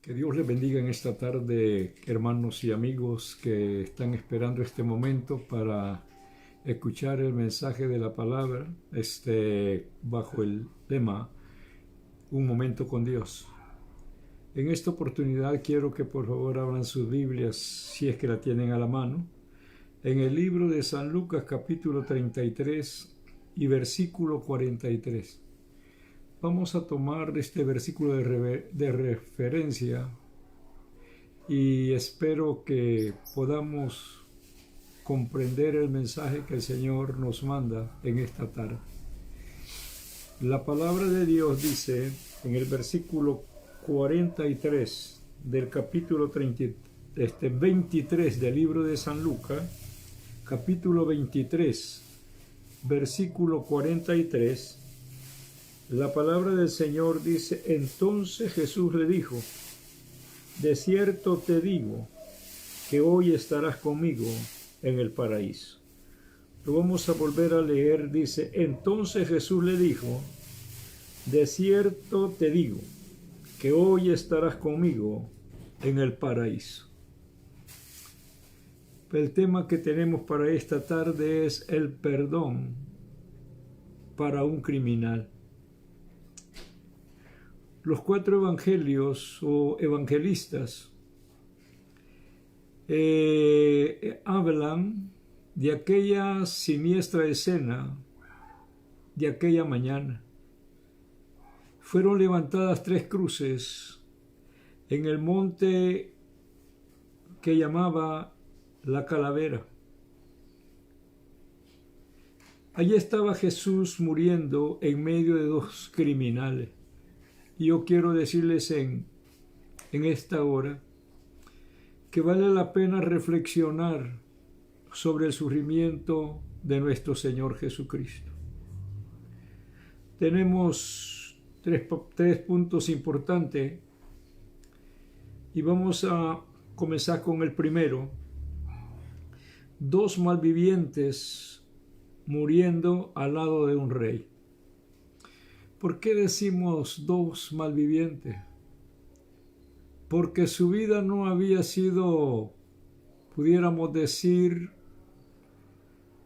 Que Dios les bendiga en esta tarde, hermanos y amigos que están esperando este momento para escuchar el mensaje de la palabra, bajo el tema Un momento con Dios. En esta oportunidad quiero que por favor abran sus Biblias, si es que la tienen a la mano, en el libro de San Lucas capítulo 33 y versículo 43. Vamos a tomar este versículo de referencia y espero que podamos comprender el mensaje que el Señor nos manda en esta tarde. La palabra de Dios dice en el versículo 43 del capítulo 23 del libro de San Lucas, capítulo 23, versículo 43, la palabra del Señor dice: entonces Jesús le dijo, de cierto te digo que hoy estarás conmigo en el paraíso. Lo vamos a volver a leer, dice: entonces Jesús le dijo, de cierto te digo que hoy estarás conmigo en el paraíso. El tema que tenemos para esta tarde es el perdón para un criminal. Los 4 evangelios o evangelistas hablan de aquella siniestra escena de aquella mañana. Fueron levantadas 3 cruces en el monte que llamaba la Calavera. Allí estaba Jesús muriendo en medio de 2 criminales. Y yo quiero decirles en esta hora que vale la pena reflexionar sobre el sufrimiento de nuestro Señor Jesucristo. Tenemos tres puntos importantes y vamos a comenzar con el primero. 2 malvivientes muriendo al lado de un rey. ¿Por qué decimos 2 malvivientes? Porque su vida no había sido, pudiéramos decir,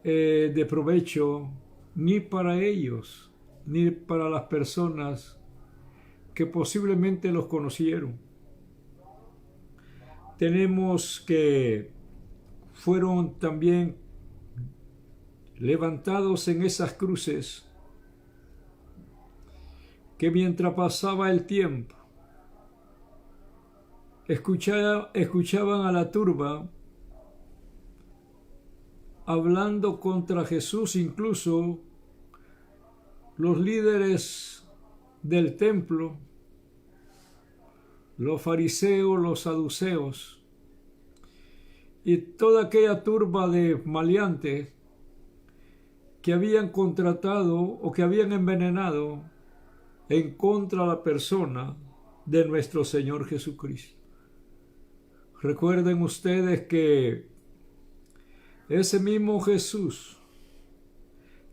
de provecho ni para ellos, ni para las personas que posiblemente los conocieron. Tenemos que fueron también levantados en esas cruces, que mientras pasaba el tiempo, escuchaban a la turba hablando contra Jesús, incluso los líderes del templo, los fariseos, los saduceos y toda aquella turba de maleantes que habían contratado o que habían envenenado en contra de la persona de nuestro Señor Jesucristo. Recuerden ustedes que ese mismo Jesús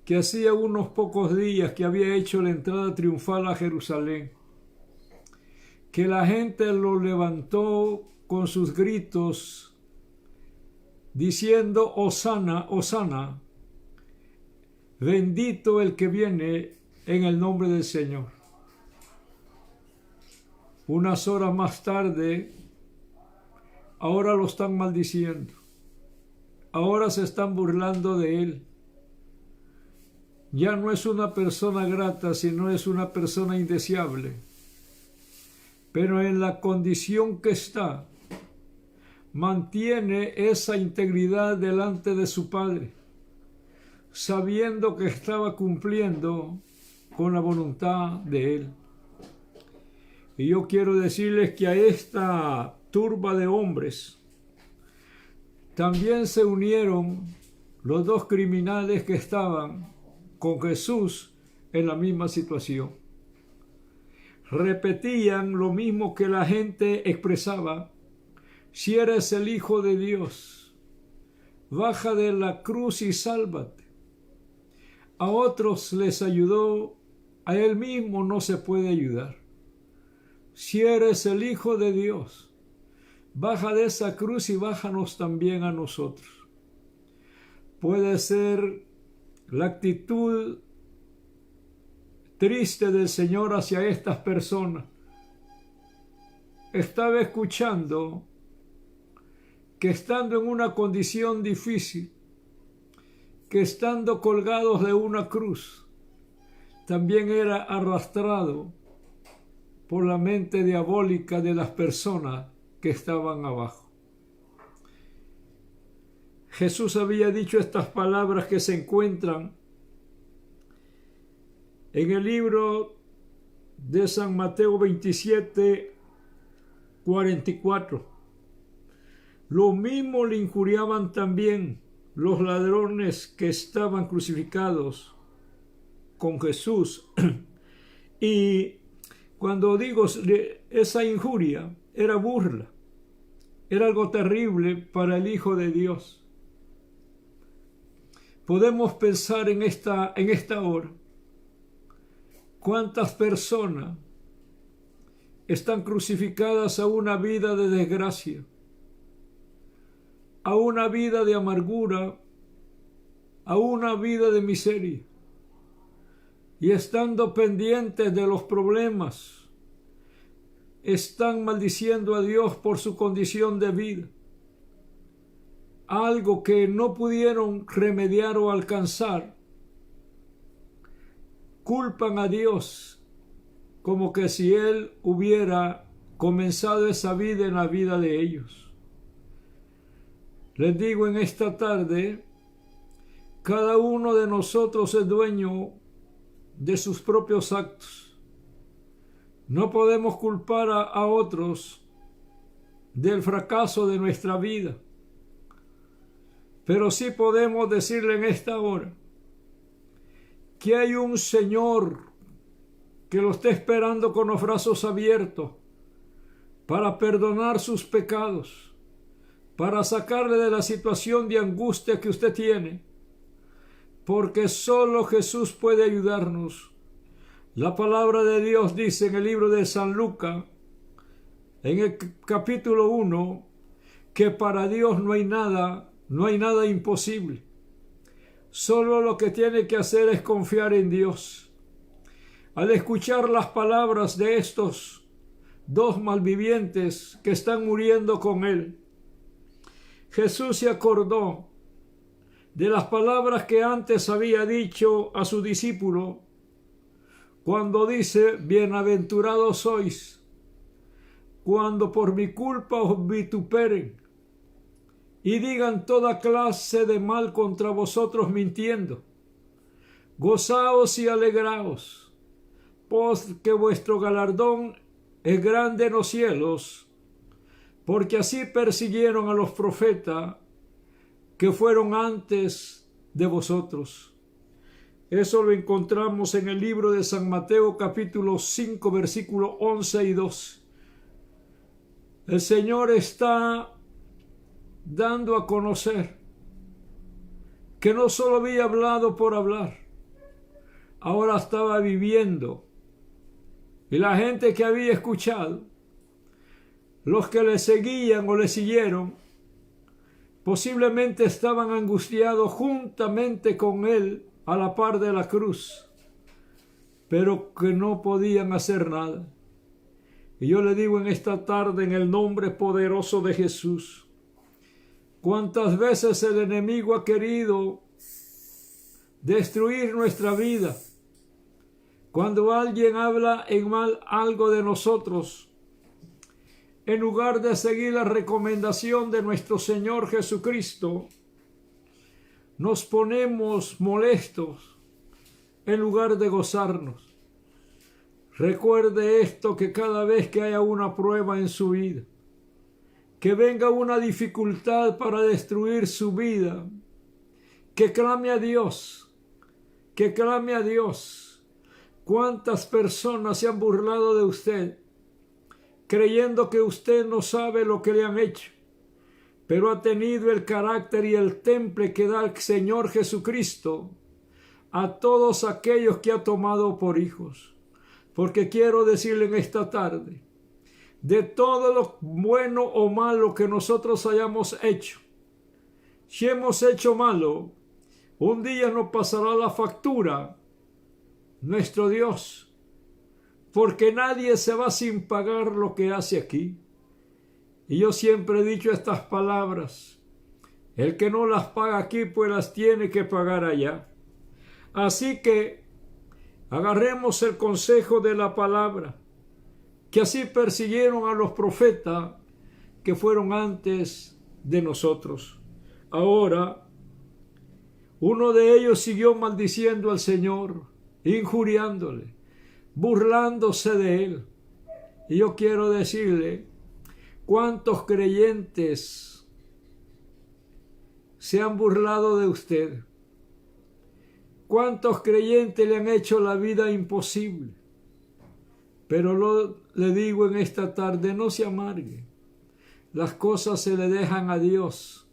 que hacía unos pocos días que había hecho la entrada triunfal a Jerusalén, que la gente lo levantó con sus gritos diciendo: Hosana, Hosana, bendito el que viene en el nombre del Señor. Unas horas más tarde, ahora lo están maldiciendo. Ahora se están burlando de él. Ya no es una persona grata, sino es una persona indeseable. Pero en la condición que está, mantiene esa integridad delante de su Padre, sabiendo que estaba cumpliendo con la voluntad de él. Y yo quiero decirles que a esta turba de hombres también se unieron los 2 criminales que estaban con Jesús en la misma situación. Repetían lo mismo que la gente expresaba: si eres el Hijo de Dios, baja de la cruz y sálvate. A otros les ayudó, a él mismo no se puede ayudar. si eres el Hijo de Dios, baja de esa cruz y bájanos también a nosotros. Puede ser la actitud triste del Señor hacia estas personas. Estaba escuchando que estando en una condición difícil, que estando colgados de una cruz, también era arrastrado por la mente diabólica de las personas que estaban abajo. Jesús había dicho estas palabras que se encuentran en el libro de San Mateo 27, 44. Lo mismo le injuriaban también los ladrones que estaban crucificados con Jesús. Y cuando digo esa injuria, era burla, era algo terrible para el Hijo de Dios. Podemos pensar en esta hora, cuántas personas están crucificadas a una vida de desgracia, a una vida de amargura, a una vida de miseria, y estando pendientes de los problemas, están maldiciendo a Dios por su condición de vida, algo que no pudieron remediar o alcanzar. Culpan a Dios como que si Él hubiera comenzado esa vida en la vida de ellos. Les digo en esta tarde, cada uno de nosotros es dueño de sus propios actos. No podemos culpar a otros del fracaso de nuestra vida, pero sí podemos decirle en esta hora que hay un Señor que lo está esperando con los brazos abiertos para perdonar sus pecados, para sacarle de la situación de angustia que usted tiene, porque solo Jesús puede ayudarnos. La palabra de Dios dice en el libro de San Lucas, en el capítulo 1, que para Dios no hay nada imposible. Solo lo que tiene que hacer es confiar en Dios. Al escuchar las palabras de estos dos malvivientes que están muriendo con Él, Jesús se acordó de las palabras que antes había dicho a su discípulo cuando dice: bienaventurados sois cuando por mi culpa os vituperen y digan toda clase de mal contra vosotros mintiendo. Gozaos y alegraos, porque vuestro galardón es grande en los cielos, porque así persiguieron a los profetas que fueron antes de vosotros. Eso lo encontramos en el libro de San Mateo capítulo 5 versículos 11 y 12. El Señor está dando a conocer que no solo había hablado por hablar, ahora estaba viviendo. Y la gente que había escuchado, los que le seguían o le siguieron, posiblemente estaban angustiados juntamente con él a la par de la cruz, pero que no podían hacer nada. Y yo le digo en esta tarde, en el nombre poderoso de Jesús, cuántas veces el enemigo ha querido destruir nuestra vida. Cuando alguien habla en mal algo de nosotros, en lugar de seguir la recomendación de nuestro Señor Jesucristo, nos ponemos molestos en lugar de gozarnos. Recuerde esto, que cada vez que haya una prueba en su vida, que venga una dificultad para destruir su vida, que clame a Dios, que clame a Dios. ¿Cuántas personas se han burlado de usted, creyendo que usted no sabe lo que le han hecho, pero ha tenido el carácter y el temple que da el Señor Jesucristo a todos aquellos que ha tomado por hijos? Porque quiero decirle en esta tarde de todo lo bueno o malo que nosotros hayamos hecho. Si hemos hecho malo, un día nos pasará la factura nuestro Dios, porque nadie se va sin pagar lo que hace aquí. Y yo siempre he dicho estas palabras: el que no las paga aquí, pues las tiene que pagar allá. Así que agarremos el consejo de la palabra, que así persiguieron a los profetas que fueron antes de nosotros. Ahora, uno de ellos siguió maldiciendo al Señor, injuriándole, burlándose de él. Y yo quiero decirle, ¿cuántos creyentes se han burlado de usted? ¿Cuántos creyentes le han hecho la vida imposible? Pero le digo en esta tarde, no se amargue. Las cosas se le dejan a Dios,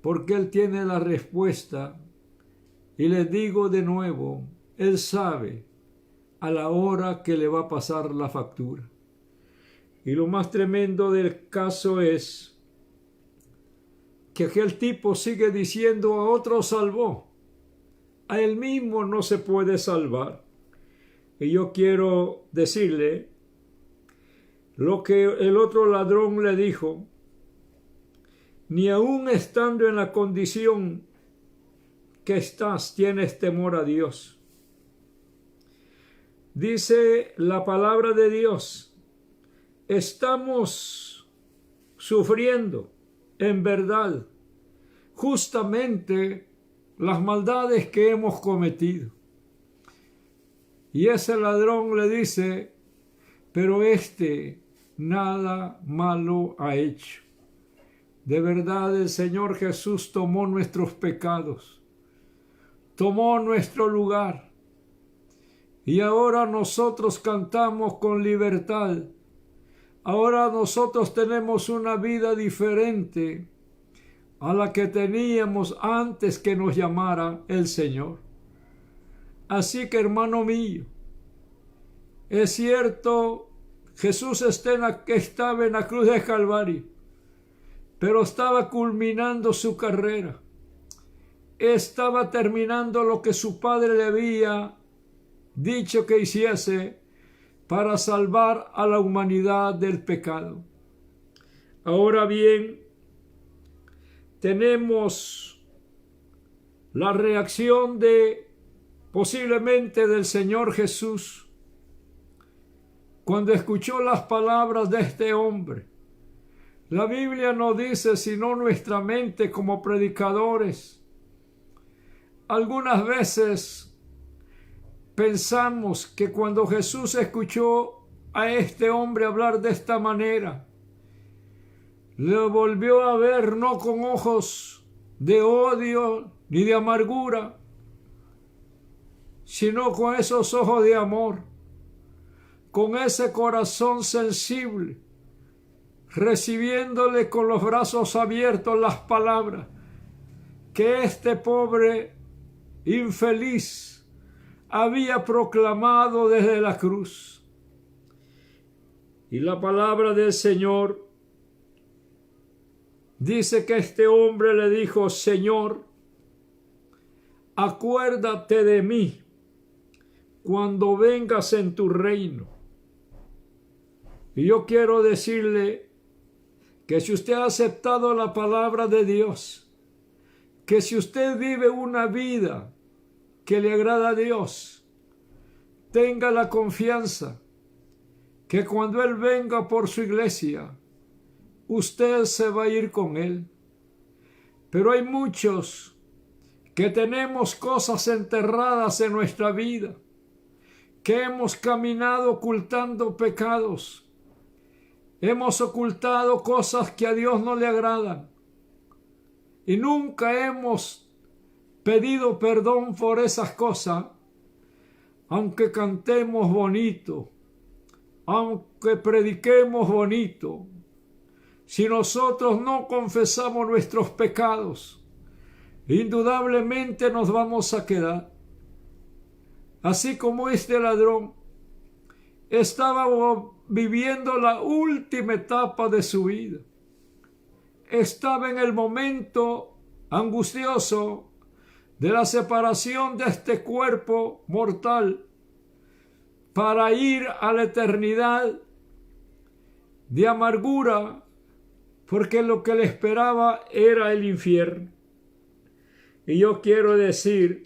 porque Él tiene la respuesta. Y les digo de nuevo, Él sabe a la hora que le va a pasar la factura. Y lo más tremendo del caso es que aquel tipo sigue diciendo: a otro salvó, a él mismo no se puede salvar. Y yo quiero decirle lo que el otro ladrón le dijo: ni aun estando en la condición que estás, tienes temor a Dios. Dice la palabra de Dios: estamos sufriendo en verdad justamente las maldades que hemos cometido. Y ese ladrón le dice: pero nada malo ha hecho. De verdad, el Señor Jesús tomó nuestros pecados, tomó nuestro lugar, y ahora nosotros cantamos con libertad. Ahora nosotros tenemos una vida diferente a la que teníamos antes que nos llamara el Señor. Así que, hermano mío, es cierto, Jesús estaba en la cruz de Calvario, pero estaba culminando su carrera. Estaba terminando lo que su Padre le había dicho que hiciese para salvar a la humanidad del pecado. Ahora bien, tenemos la reacción posiblemente del Señor Jesús cuando escuchó las palabras de este hombre. La Biblia no dice sino nuestra mente como predicadores. Algunas veces pensamos que cuando Jesús escuchó a este hombre hablar de esta manera, le volvió a ver no con ojos de odio ni de amargura, sino con esos ojos de amor, con ese corazón sensible, recibiéndole con los brazos abiertos las palabras que este pobre infeliz había proclamado desde la cruz. Y la palabra del Señor dice que este hombre le dijo: Señor, acuérdate de mí cuando vengas en tu reino. Y yo quiero decirle que si usted ha aceptado la palabra de Dios, que si usted vive una vida que le agrada a Dios, tenga la confianza que cuando Él venga por su iglesia, usted se va a ir con Él. Pero hay muchos que tenemos cosas enterradas en nuestra vida, que hemos caminado ocultando pecados, hemos ocultado cosas que a Dios no le agradan y nunca hemos pedido perdón por esas cosas, aunque cantemos bonito, aunque prediquemos bonito. Si nosotros no confesamos nuestros pecados, indudablemente nos vamos a quedar así como este ladrón. estaba viviendo la última etapa de su vida. Estaba en el momento angustioso de la separación de este cuerpo mortal para ir a la eternidad de amargura, porque lo que le esperaba era el infierno. Y yo quiero decir,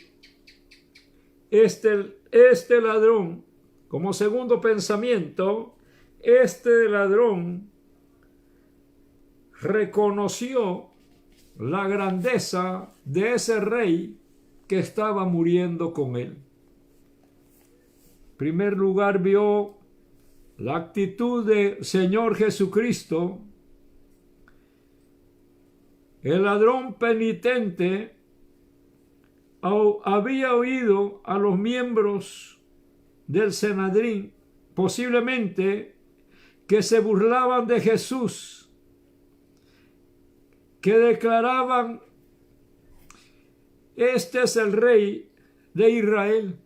este ladrón, como segundo pensamiento, este ladrón reconoció la grandeza de ese rey que estaba muriendo con él. En primer lugar, vio la actitud del Señor Jesucristo. El ladrón penitente había oído a los miembros del Sanedrín, posiblemente, que se burlaban de Jesús, que declaraban: este es el rey de Israel.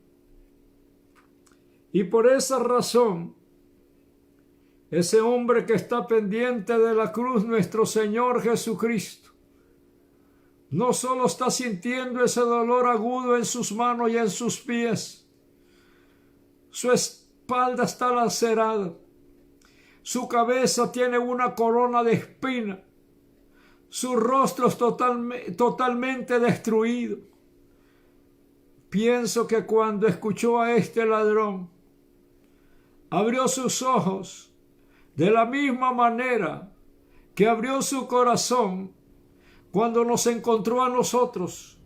Y por esa razón, ese hombre que está pendiente de la cruz, nuestro Señor Jesucristo, no solo está sintiendo ese dolor agudo en sus manos y en sus pies, su espalda está lacerada, su cabeza tiene una corona de espinas, su rostro es totalmente destruido. Pienso que cuando escuchó a este ladrón, abrió sus ojos de la misma manera que abrió su corazón cuando nos encontró a nosotros,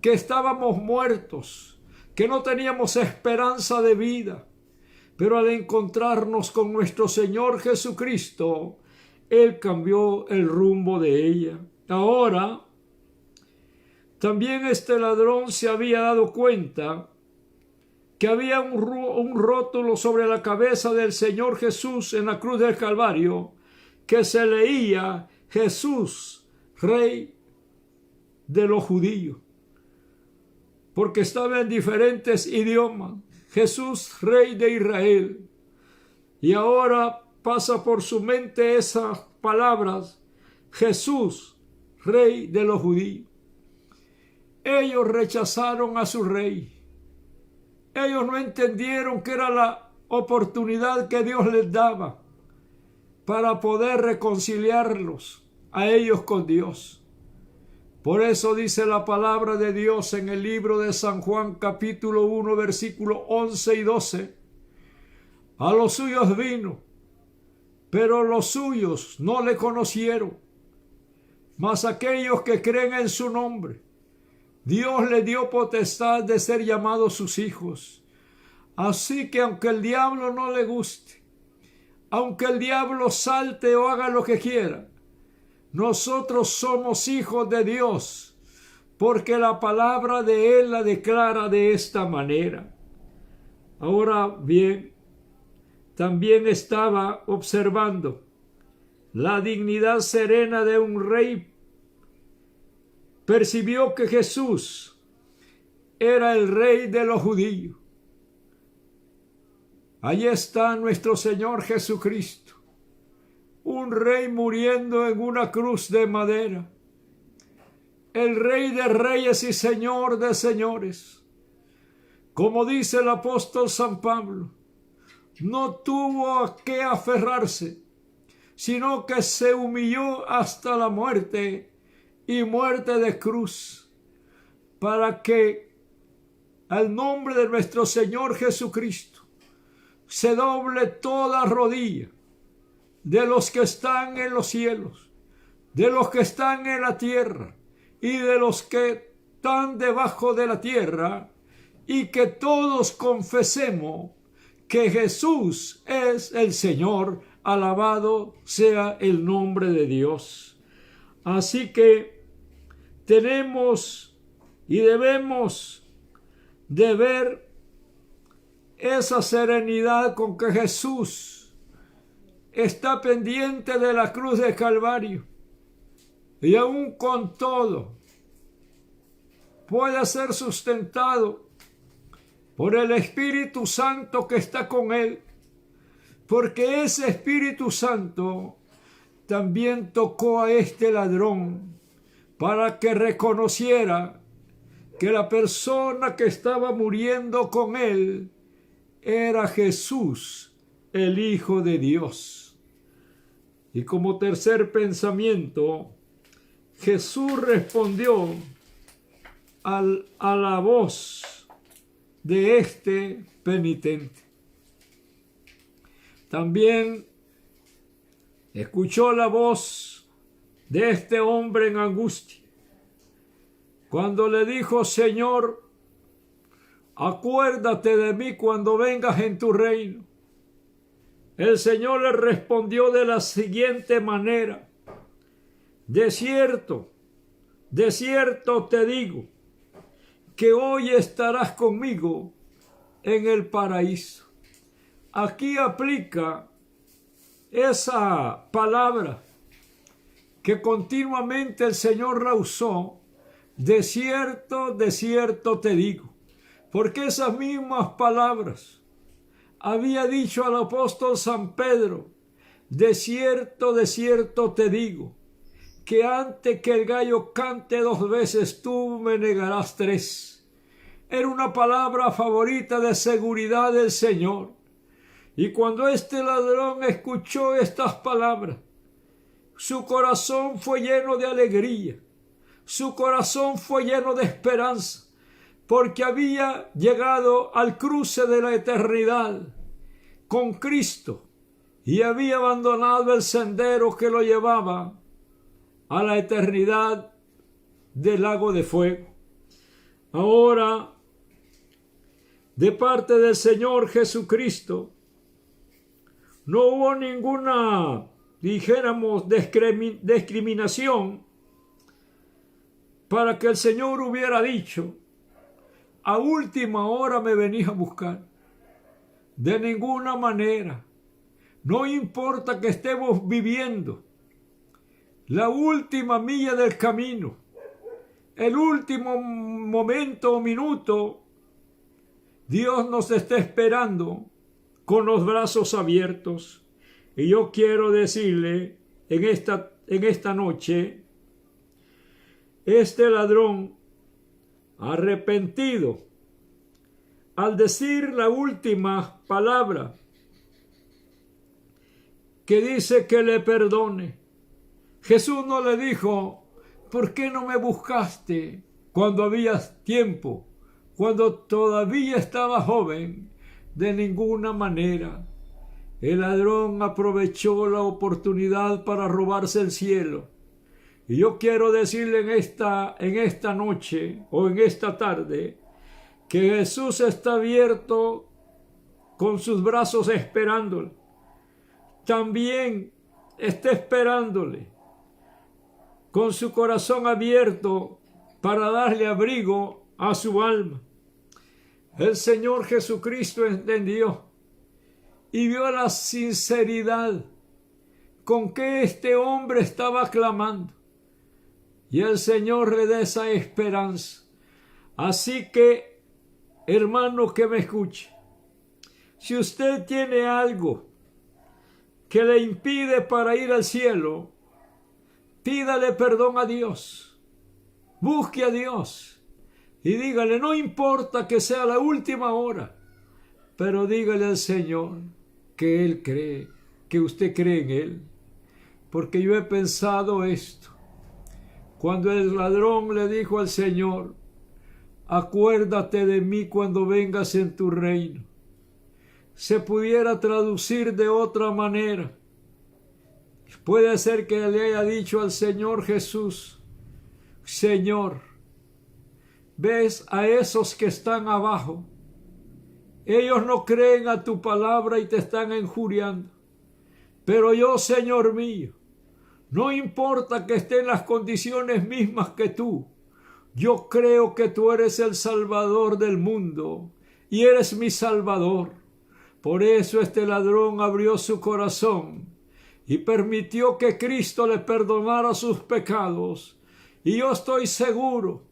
que estábamos muertos, que no teníamos esperanza de vida, pero al encontrarnos con nuestro Señor Jesucristo, Él cambió el rumbo de ella. Ahora, también este ladrón se había dado cuenta que había un rótulo sobre la cabeza del Señor Jesús en la cruz del Calvario, que se leía: Jesús, Rey de los judíos, porque estaba en diferentes idiomas. Jesús, Rey de Israel. Y ahora pasa por su mente esas palabras: Jesús, Rey de los judíos. Ellos rechazaron a su rey. Ellos no entendieron que era la oportunidad que Dios les daba para poder reconciliarlos a ellos con Dios. Por eso dice la palabra de Dios en el libro de San Juan, capítulo 1, versículos 11 y 12. A los suyos vino, pero los suyos no le conocieron. Mas aquellos que creen en su nombre, Dios le dio potestad de ser llamados sus hijos. Así que aunque el diablo no le guste, aunque el diablo salte o haga lo que quiera, nosotros somos hijos de Dios, porque la palabra de Él la declara de esta manera. Ahora bien, también estaba observando la dignidad serena de un rey. Percibió que Jesús era el rey de los judíos. Allí está nuestro Señor Jesucristo, un rey muriendo en una cruz de madera, el Rey de reyes y Señor de señores. Como dice el apóstol San Pablo, no tuvo a qué aferrarse, sino que se humilló hasta la muerte, y muerte de cruz, para que al nombre de nuestro Señor Jesucristo se doble toda rodilla de los que están en los cielos, de los que están en la tierra y de los que están debajo de la tierra, y que todos confesemos que Jesús es el Señor. Alabado sea el nombre de Dios. Así que tenemos y debemos de ver esa serenidad con que Jesús está pendiente de la cruz de Calvario, y aún con todo puede ser sustentado por el Espíritu Santo que está con él, porque ese Espíritu Santo también tocó a este ladrón para que reconociera que la persona que estaba muriendo con él era Jesús, el Hijo de Dios. Y como tercer pensamiento, Jesús respondió a la voz de este penitente. También escuchó la voz de este hombre en angustia, cuando le dijo: Señor, acuérdate de mí cuando vengas en tu reino. El Señor le respondió de la siguiente manera: de cierto te digo, que hoy estarás conmigo en el paraíso. Aquí aplica esa palabra que continuamente el Señor la usó: de cierto te digo, porque esas mismas palabras había dicho al apóstol San Pedro: de cierto te digo, que antes que el gallo cante 2 veces, tú me negarás 3. Era una palabra favorita de seguridad del Señor. Y cuando este ladrón escuchó estas palabras, su corazón fue lleno de alegría, su corazón fue lleno de esperanza, porque había llegado al cruce de la eternidad con Cristo y había abandonado el sendero que lo llevaba a la eternidad del lago de fuego. Ahora, de parte del Señor Jesucristo, no hubo ninguna, dijéramos, discriminación para que el Señor hubiera dicho: a última hora me venís a buscar. De ninguna manera. No importa que estemos viviendo la última milla del camino, el último momento o minuto, Dios nos está esperando con los brazos abiertos. Y yo quiero decirle en esta noche, este ladrón arrepentido, al decir la última palabra que dice que le perdone, Jesús no le dijo: ¿por qué no me buscaste cuando había tiempo, cuando todavía estaba joven? De ninguna manera. El ladrón aprovechó la oportunidad para robarse el cielo. Y yo quiero decirle en esta noche o en esta tarde que Jesús está abierto con sus brazos esperándole. También está esperándole con su corazón abierto para darle abrigo a su alma. El Señor Jesucristo entendió y vio la sinceridad con que este hombre estaba clamando. Y el Señor le da esa esperanza. Así que, hermano que me escuche, si usted tiene algo que le impide para ir al cielo, pídale perdón a Dios, busque a Dios y dígale: no importa que sea la última hora, pero dígale al Señor que Él cree, que usted cree en Él. Porque yo he pensado esto. Cuando el ladrón le dijo al Señor: acuérdate de mí cuando vengas en tu reino, se pudiera traducir de otra manera. Puede ser que le haya dicho al Señor Jesús: Señor, ves a esos que están abajo, ellos no creen a tu palabra y te están injuriando, pero yo, Señor mío, no importa que esté en las condiciones mismas que tú, yo creo que tú eres el Salvador del mundo y eres mi Salvador. Por eso este ladrón abrió su corazón y permitió que Cristo le perdonara sus pecados. Y yo estoy seguro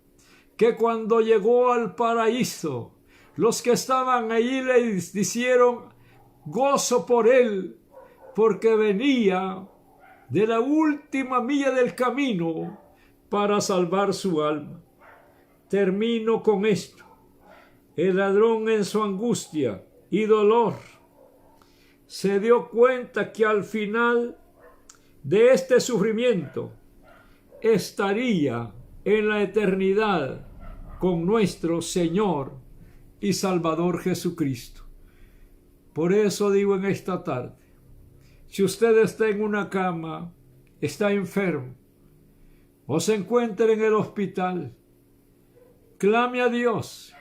que cuando llegó al paraíso, los que estaban allí le dijeron: gozo por él, porque venía de la última milla del camino para salvar su alma. Termino con esto. El ladrón en su angustia y dolor se dio cuenta que al final de este sufrimiento estaría en la eternidad con nuestro Señor y Salvador Jesucristo. Por eso digo en esta tarde, si usted está en una cama, está enfermo, o se encuentra en el hospital, clame a Dios,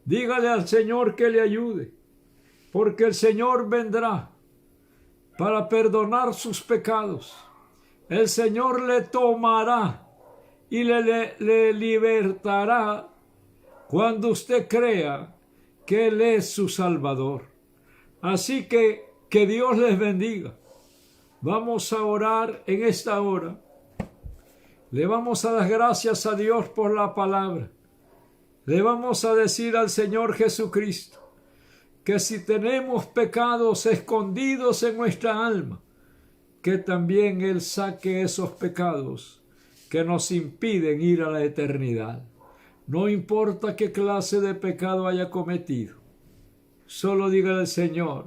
dígale al Señor que le ayude, porque el Señor vendrá para perdonar sus pecados. El Señor le tomará y le libertará cuando usted crea que Él es su Salvador. Así que Dios les bendiga. Vamos a orar en esta hora. Le vamos a dar gracias a Dios por la palabra. Le vamos a decir al Señor Jesucristo que si tenemos pecados escondidos en nuestra alma, que también Él saque esos pecados que nos impiden ir a la eternidad. No importa qué clase de pecado haya cometido. Solo diga al Señor,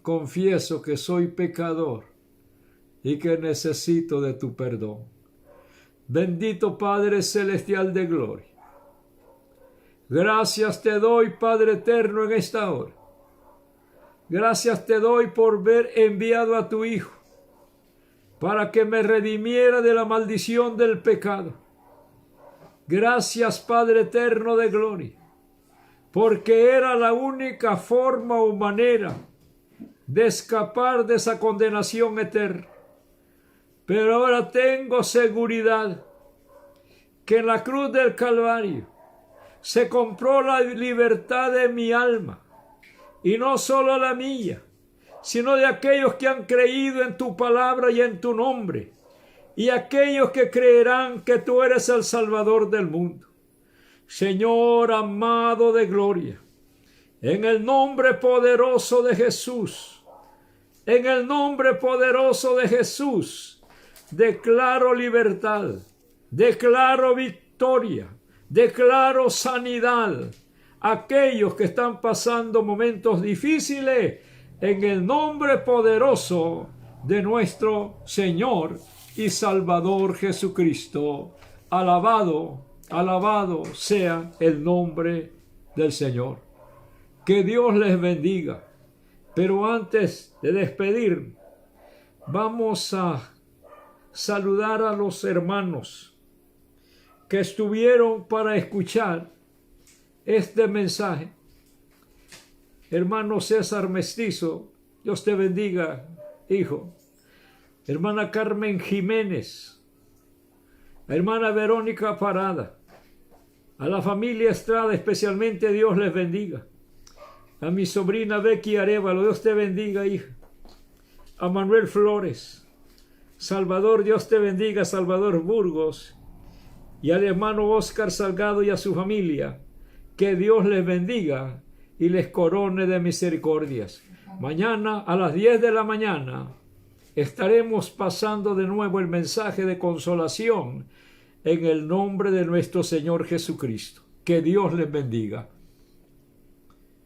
confieso que soy pecador y que necesito de tu perdón. Bendito Padre Celestial de gloria. Gracias te doy, Padre eterno, en esta hora. Gracias te doy por haber enviado a tu Hijo para que me redimiera de la maldición del pecado. Gracias, Padre eterno de gloria, porque era la única forma o manera de escapar de esa condenación eterna. Pero ahora tengo seguridad que en la cruz del Calvario se compró la libertad de mi alma, y no solo la mía, sino de aquellos que han creído en tu palabra y en tu nombre, y aquellos que creerán que tú eres el Salvador del mundo. Señor amado de gloria, en el nombre poderoso de Jesús, en el nombre poderoso de Jesús, declaro libertad, declaro victoria, declaro sanidad. Aquellos que están pasando momentos difíciles, en el nombre poderoso de nuestro Señor y Salvador Jesucristo. Alabado, alabado sea el nombre del Señor. Que Dios les bendiga. Pero antes de despedir, vamos a saludar a los hermanos que estuvieron para escuchar este mensaje. Hermano César Mestizo, Dios te bendiga, hijo. Hermana Carmen Jiménez, hermana Verónica Parada, a la familia Estrada especialmente, Dios les bendiga. A mi sobrina Becky Arevalo, Dios te bendiga, hija. A Manuel Flores, Salvador, Dios te bendiga, Salvador Burgos, y al hermano Oscar Salgado y a su familia, que Dios les bendiga y les corone de misericordias. Mañana a las 10 de la mañana estaremos pasando de nuevo el mensaje de consolación en el nombre de nuestro Señor Jesucristo. Que Dios les bendiga.